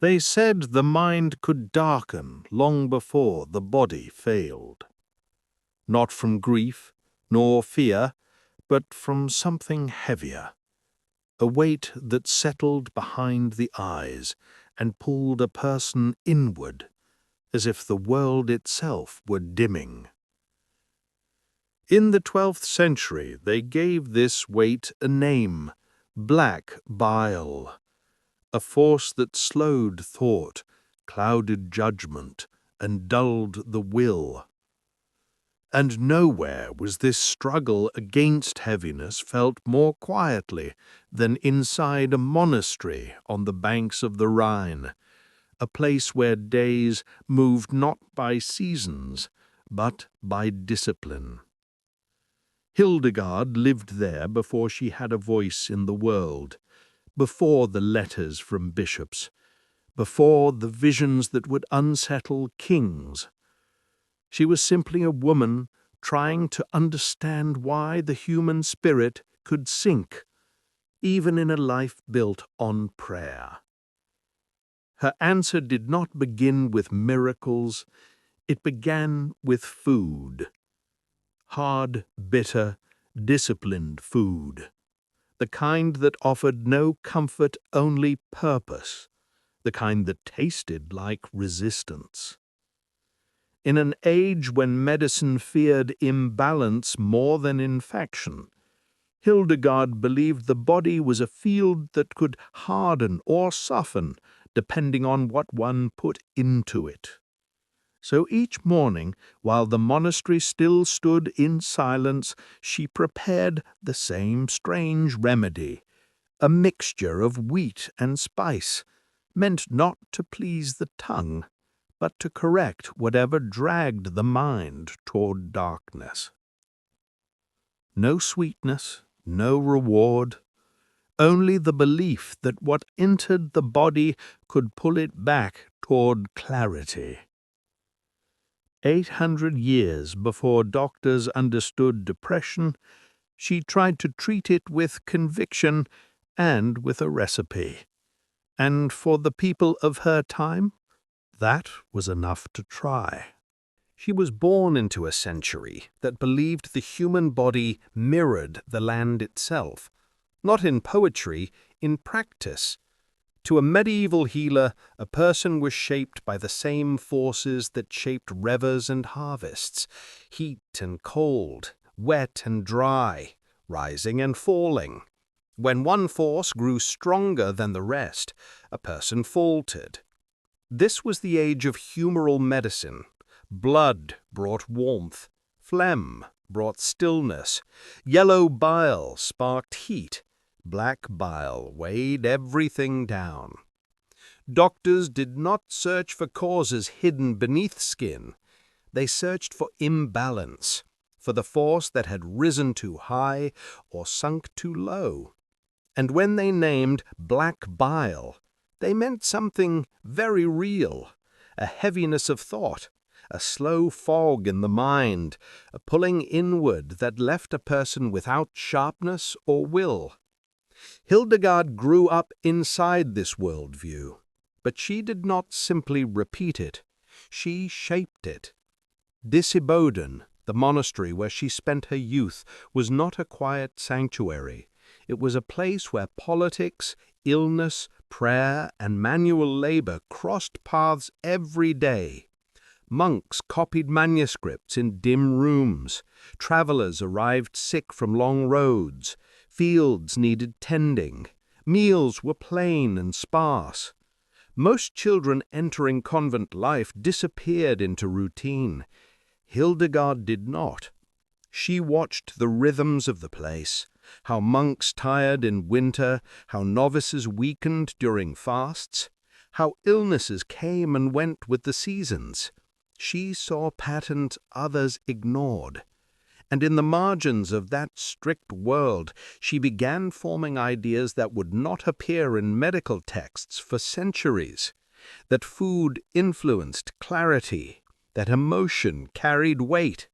They said the mind could darken long before the body failed. Not from grief nor fear, but from something heavier, a weight that settled behind the eyes and pulled a person inward, as if the world itself were dimming. In the 12th century they gave this weight a name, Black Bile, a force that slowed thought, clouded judgment, and dulled the will. And nowhere was this struggle against heaviness felt more quietly than inside a monastery on the banks of the Rhine, a place where days moved not by seasons, but by discipline. Hildegard lived there before she had a voice in the world, before the letters from bishops, before the visions that would unsettle kings. She was simply a woman trying to understand why the human spirit could sink, even in a life built on prayer. Her answer did not begin with miracles, it began with food. Hard, bitter, disciplined food. The kind that offered no comfort, only purpose. The kind that tasted like resistance. In an age when medicine feared imbalance more than infection, Hildegard believed the body was a field that could harden or soften depending on what one put into it. So each morning, while the monastery still stood in silence, she prepared the same strange remedy, a mixture of wheat and spice, meant not to please the tongue, but to correct whatever dragged the mind toward darkness. No sweetness, no reward, only the belief that what entered the body could pull it back toward clarity. 800 years before doctors understood depression, she tried to treat it with conviction and with a recipe. And for the people of her time, that was enough to try. She was born into a century that believed the human body mirrored the land itself, not in poetry, in practice. To a medieval healer, a person was shaped by the same forces that shaped rivers and harvests, heat and cold, wet and dry, rising and falling. When one force grew stronger than the rest, a person faltered. This was the age of humoral medicine. Blood brought warmth, phlegm brought stillness, yellow bile sparked heat, black bile weighed everything down. Doctors did not search for causes hidden beneath skin. They searched for imbalance, for the force that had risen too high or sunk too low. And when they named black bile, they meant something very real, a heaviness of thought, a slow fog in the mind, a pulling inward that left a person without sharpness or will. Hildegard grew up inside this worldview, but she did not simply repeat it, she shaped it. Disiboden, the monastery where she spent her youth, was not a quiet sanctuary. It was a place where politics, illness, prayer, and manual labor crossed paths every day. Monks copied manuscripts in dim rooms. Travelers arrived sick from long roads. Fields needed tending. Meals were plain and sparse. Most children entering convent life disappeared into routine. Hildegard did not. She watched the rhythms of the place, how monks tired in winter, how novices weakened during fasts, how illnesses came and went with the seasons. She saw patterns others ignored. And in the margins of that strict world, she began forming ideas that would not appear in medical texts for centuries, that food influenced clarity, that emotion carried weight,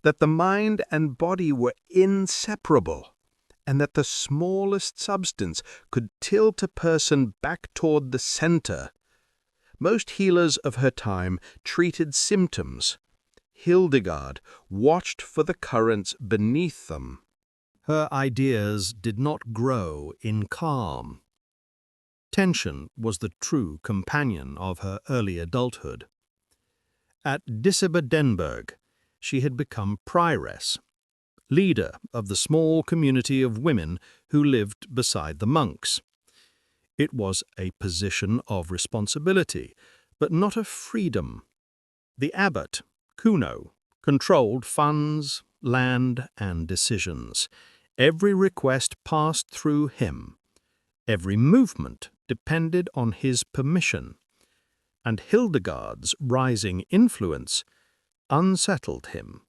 that the mind and body were inseparable, and that the smallest substance could tilt a person back toward the center, Most healers of her time treated symptoms. Hildegard watched for the currents beneath them. Her ideas did not grow in calm. Tension was the true companion of her early adulthood. At Disibodenberg, she had become prioress, leader of the small community of women who lived beside the monks. It was a position of responsibility, but not of freedom. The abbot, Kuno, controlled funds, land, and decisions. Every request passed through him. Every movement depended on his permission. And Hildegard's rising influence unsettled him.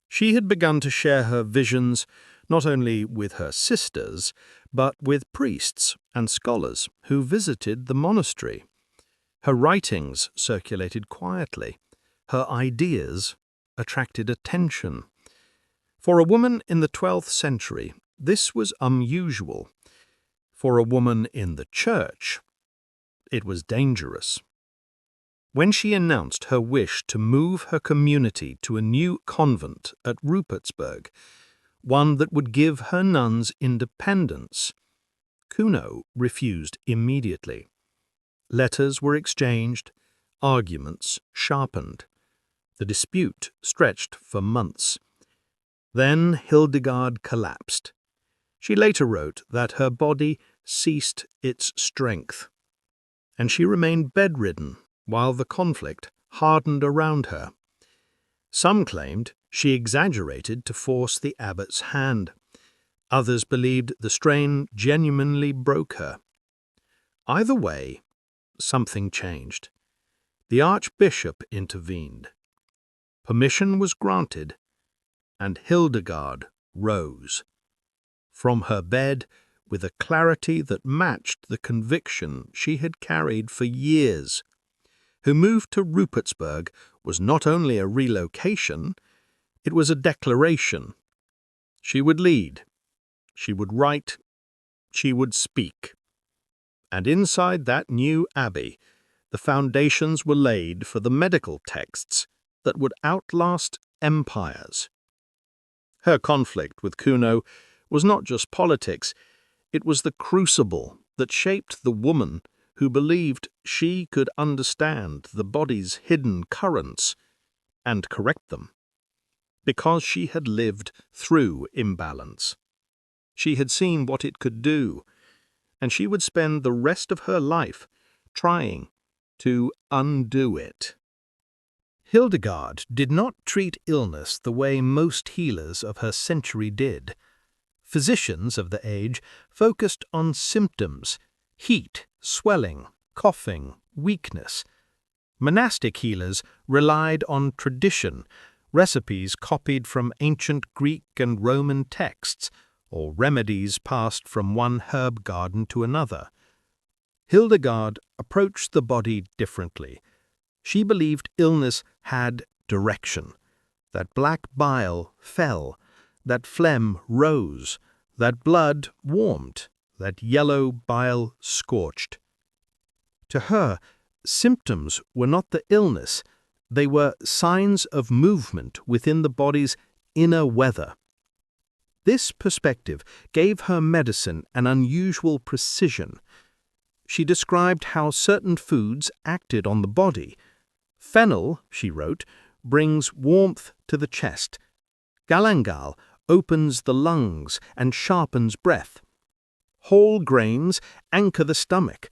She had begun to share her visions not only with her sisters, but with priests and scholars who visited the monastery. Her writings circulated quietly. Her ideas attracted attention. For a woman in the 12th century, this was unusual. For a woman in the church, it was dangerous. When she announced her wish to move her community to a new convent at Rupertsberg, one that would give her nuns independence, Kuno refused immediately. Letters were exchanged, arguments sharpened. The dispute stretched for months. Then Hildegard collapsed. She later wrote that her body ceased its strength, and she remained bedridden while the conflict hardened around her. Some claimed she exaggerated to force the abbot's hand. Others believed the strain genuinely broke her. Either way, something changed. The archbishop intervened. Permission was granted, and Hildegard rose. From her bed, with a clarity that matched the conviction she had carried for years. Her move to Rupertsberg was not only a relocation, it was a declaration. She would lead, she would write, she would speak. And inside that new abbey, the foundations were laid for the medical texts that would outlast empires. Her conflict with Kuno was not just politics, it was the crucible that shaped the woman who believed she could understand the body's hidden currents and correct them. Because she had lived through imbalance. She had seen what it could do, and she would spend the rest of her life trying to undo it. Hildegard did not treat illness the way most healers of her century did. Physicians of the age focused on symptoms: heat, swelling, coughing, weakness. Monastic healers relied on tradition, recipes copied from ancient Greek and Roman texts, or remedies passed from one herb garden to another. Hildegard approached the body differently. She believed illness had direction, that black bile fell, that phlegm rose, that blood warmed, that yellow bile scorched. To her, symptoms were not the illness, they were signs of movement within the body's inner weather. This perspective gave her medicine an unusual precision. She described how certain foods acted on the body. Fennel, she wrote, brings warmth to the chest. Galangal opens the lungs and sharpens breath. Whole grains anchor the stomach.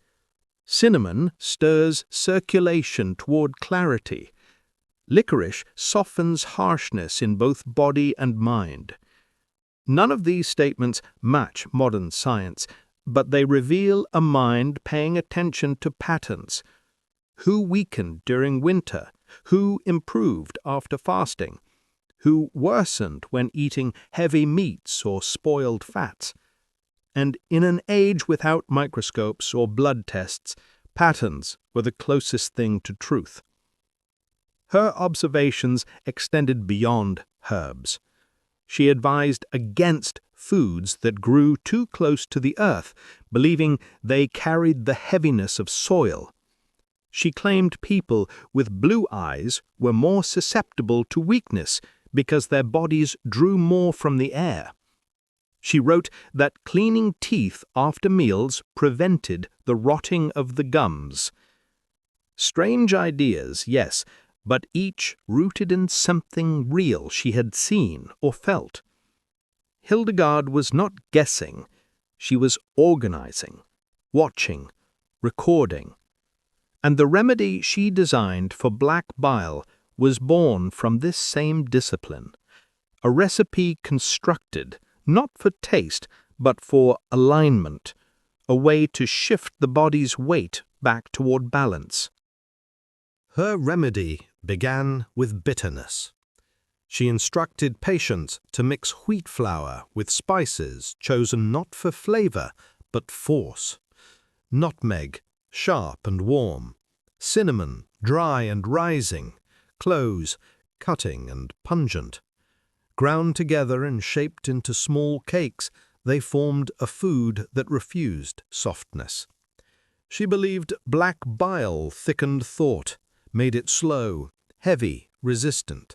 Cinnamon stirs circulation toward clarity. Licorice softens harshness in both body and mind. None of these statements match modern science, but they reveal a mind paying attention to patterns. Who weakened during winter? Who improved after fasting? Who worsened when eating heavy meats or spoiled fats? And in an age without microscopes or blood tests, patterns were the closest thing to truth. Her observations extended beyond herbs. She advised against foods that grew too close to the earth, believing they carried the heaviness of soil. She claimed people with blue eyes were more susceptible to weakness because their bodies drew more from the air. She wrote that cleaning teeth after meals prevented the rotting of the gums. Strange ideas, yes, but each rooted in something real she had seen or felt. Hildegard was not guessing. She was organizing, watching, recording. And the remedy she designed for black bile was born from this same discipline, a recipe constructed not for taste but for alignment, a way to shift the body's weight back toward balance. Her remedy began with bitterness. She instructed patients to mix wheat flour with spices chosen not for flavor but force: nutmeg, sharp and warm; cinnamon, dry and rising; cloves, cutting and pungent. Ground together and shaped into small cakes, they formed a food that refused softness. She believed black bile thickened thought, made it slow, heavy, resistant.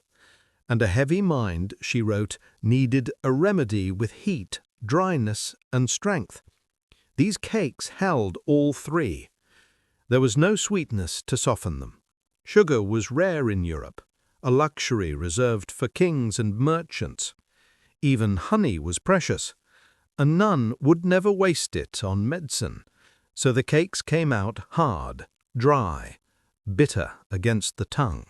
And a heavy mind, she wrote, needed a remedy with heat, dryness, and strength. These cakes held all three. There was no sweetness to soften them. Sugar was rare in Europe, a luxury reserved for kings and merchants. Even honey was precious. A nun would never waste it on medicine, so the cakes came out hard, dry, bitter against the tongue.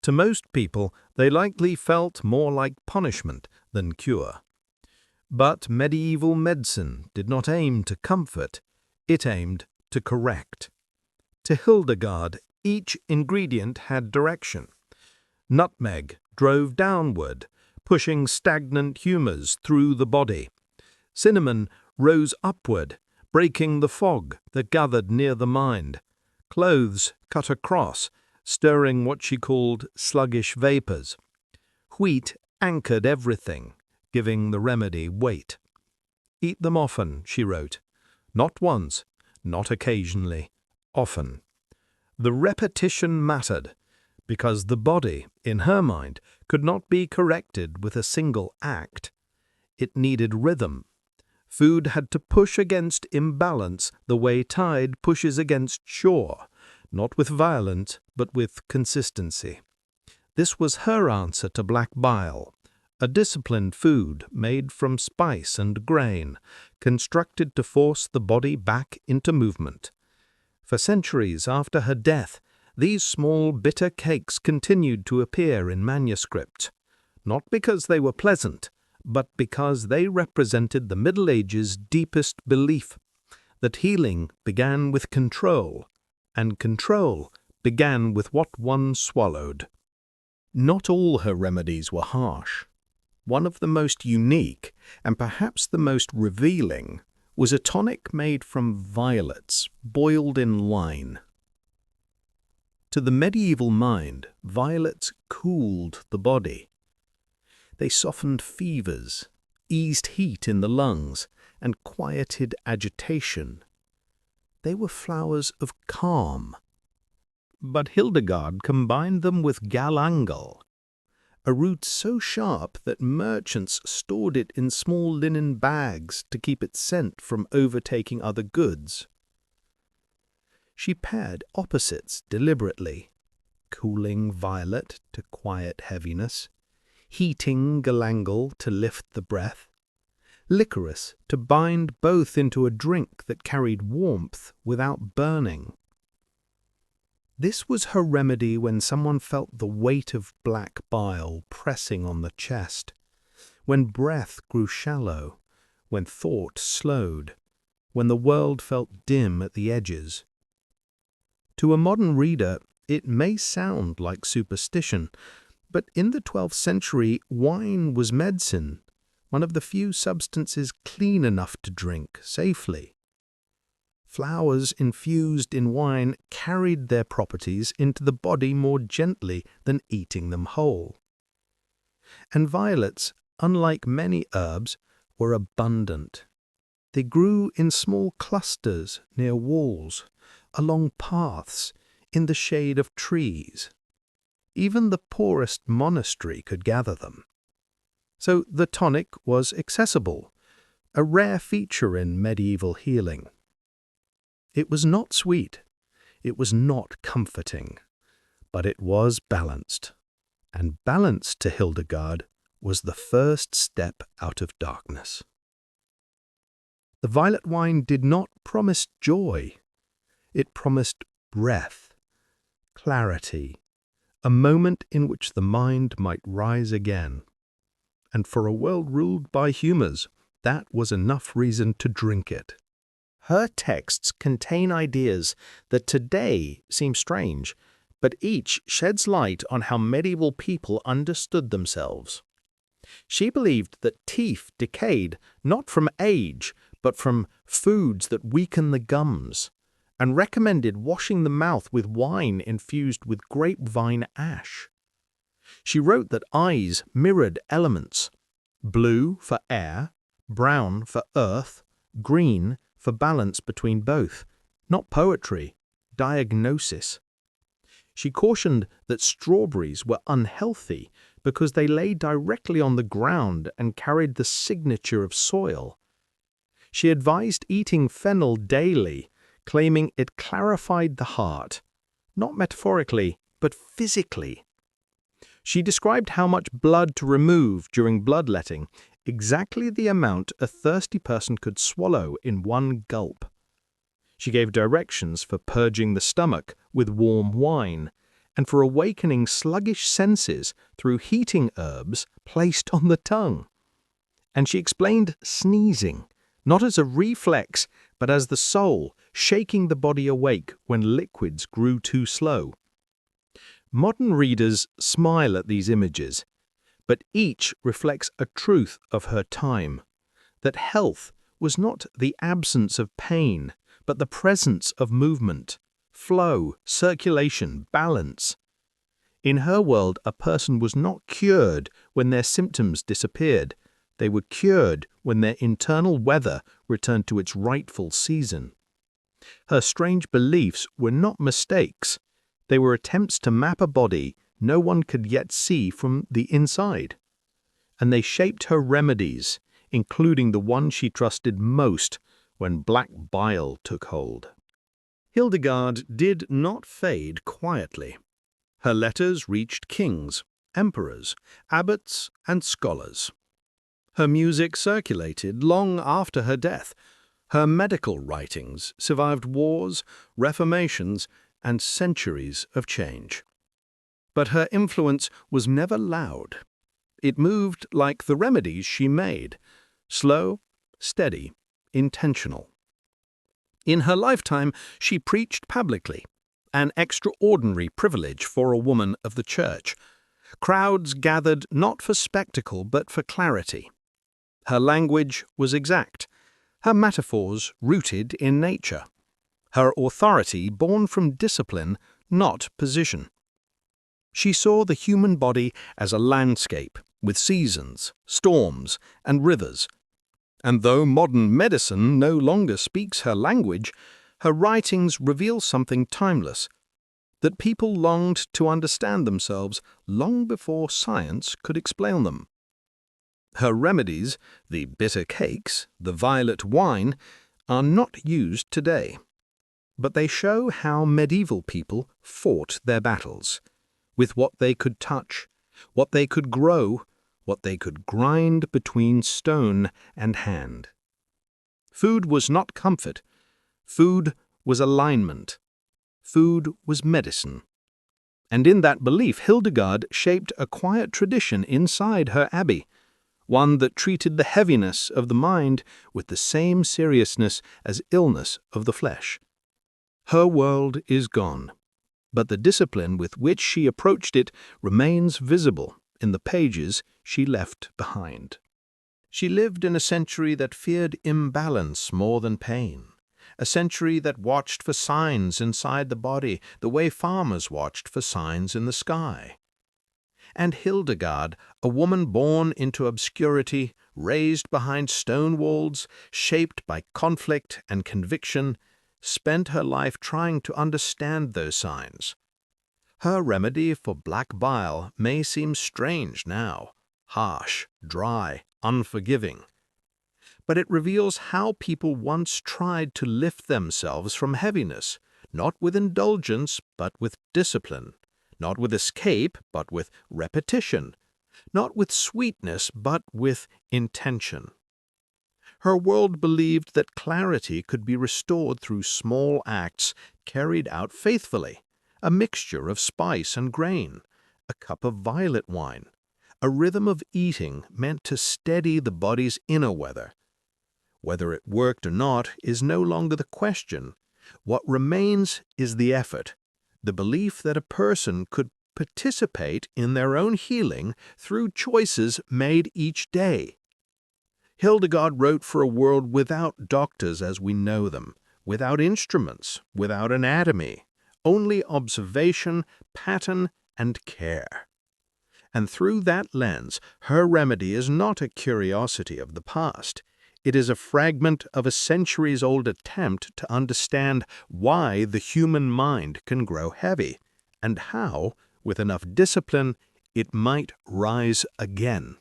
To most people, they likely felt more like punishment than cure. But medieval medicine did not aim to comfort, it aimed to correct. To Hildegard, each ingredient had direction. Nutmeg drove downward, pushing stagnant humors through the body. Cinnamon rose upward, breaking the fog that gathered near the mind. Cloves cut across, stirring what she called sluggish vapors. Wheat anchored everything, giving the remedy weight. Eat them often, she wrote. Not once, not occasionally, often. The repetition mattered, because the body, in her mind, could not be corrected with a single act. It needed rhythm. Food had to push against imbalance the way tide pushes against shore, not with violence, but with consistency. This was her answer to black bile, a disciplined food made from spice and grain, constructed to force the body back into movement. For centuries after her death, these small bitter cakes continued to appear in manuscripts, not because they were pleasant, but because they represented the Middle Ages' deepest belief, that healing began with control, and control began with what one swallowed. Not all her remedies were harsh. One of the most unique, and perhaps the most revealing, was a tonic made from violets boiled in wine. To the medieval mind, violets cooled the body. They softened fevers, eased heat in the lungs, and quieted agitation. They were flowers of calm. But Hildegard combined them with galangal, a root so sharp that merchants stored it in small linen bags to keep its scent from overtaking other goods. She paired opposites deliberately, cooling violet to quiet heaviness, heating galangal to lift the breath, licorice to bind both into a drink that carried warmth without burning. This was her remedy when someone felt the weight of black bile pressing on the chest, when breath grew shallow, when thought slowed, when the world felt dim at the edges. To a modern reader, it may sound like superstition, but in the 12th century, wine was medicine, one of the few substances clean enough to drink safely. Flowers infused in wine carried their properties into the body more gently than eating them whole. And violets, unlike many herbs, were abundant. They grew in small clusters near walls, along paths, in the shade of trees. Even the poorest monastery could gather them. So the tonic was accessible, a rare feature in medieval healing. It was not sweet, it was not comforting, but it was balanced. And balance to Hildegard was the first step out of darkness. The violet wine did not promise joy. It promised breath, clarity, a moment in which the mind might rise again. And for a world ruled by humors, that was enough reason to drink it. Her texts contain ideas that today seem strange, but each sheds light on how medieval people understood themselves. She believed that teeth decayed not from age, but from foods that weaken the gums, and recommended washing the mouth with wine infused with grapevine ash. She wrote that eyes mirrored elements: blue for air, brown for earth, green for balance between both, not poetry, diagnosis. She cautioned that strawberries were unhealthy because they lay directly on the ground and carried the signature of soil. She advised eating fennel daily, claiming it clarified the heart, not metaphorically, but physically. She described how much blood to remove during bloodletting, exactly the amount a thirsty person could swallow in one gulp. She gave directions for purging the stomach with warm wine, and for awakening sluggish senses through heating herbs placed on the tongue. And she explained sneezing, not as a reflex, but as the soul shaking the body awake when liquids grew too slow. Modern readers smile at these images, but each reflects a truth of her time, that health was not the absence of pain, but the presence of movement, flow, circulation, balance. In her world, a person was not cured when their symptoms disappeared. They were cured when their internal weather returned to its rightful season. Her strange beliefs were not mistakes. They were attempts to map a body no one could yet see from the inside. And they shaped her remedies, including the one she trusted most when black bile took hold. Hildegard did not fade quietly. Her letters reached kings, emperors, abbots, and scholars. Her music circulated long after her death. Her medical writings survived wars, reformations, and centuries of change. But her influence was never loud. It moved like the remedies she made, slow, steady, intentional. In her lifetime, she preached publicly, an extraordinary privilege for a woman of the church. Crowds gathered not for spectacle but for clarity. Her language was exact, her metaphors rooted in nature, her authority born from discipline, not position. She saw the human body as a landscape with seasons, storms, and rivers. And though modern medicine no longer speaks her language, her writings reveal something timeless, that people longed to understand themselves long before science could explain them. Her remedies, the bitter cakes, the violet wine, are not used today. But they show how medieval people fought their battles, with what they could touch, what they could grow, what they could grind between stone and hand. Food was not comfort. Food was alignment. Food was medicine. And in that belief, Hildegard shaped a quiet tradition inside her abbey, one that treated the heaviness of the mind with the same seriousness as illness of the flesh. Her world is gone, but the discipline with which she approached it remains visible in the pages she left behind. She lived in a century that feared imbalance more than pain, a century that watched for signs inside the body the way farmers watched for signs in the sky. And Hildegard, a woman born into obscurity, raised behind stone walls, shaped by conflict and conviction, spent her life trying to understand those signs. Her remedy for black bile may seem strange now, harsh, dry, unforgiving. But it reveals how people once tried to lift themselves from heaviness, not with indulgence, but with discipline, not with escape, but with repetition, not with sweetness, but with intention. Her world believed that clarity could be restored through small acts carried out faithfully, a mixture of spice and grain, a cup of violet wine, a rhythm of eating meant to steady the body's inner weather. Whether it worked or not is no longer the question. What remains is the effort, the belief that a person could participate in their own healing through choices made each day. Hildegard wrote for a world without doctors as we know them, without instruments, without anatomy, only observation, pattern, and care. And through that lens, her remedy is not a curiosity of the past. It is a fragment of a centuries-old attempt to understand why the human mind can grow heavy, and how, with enough discipline, it might rise again.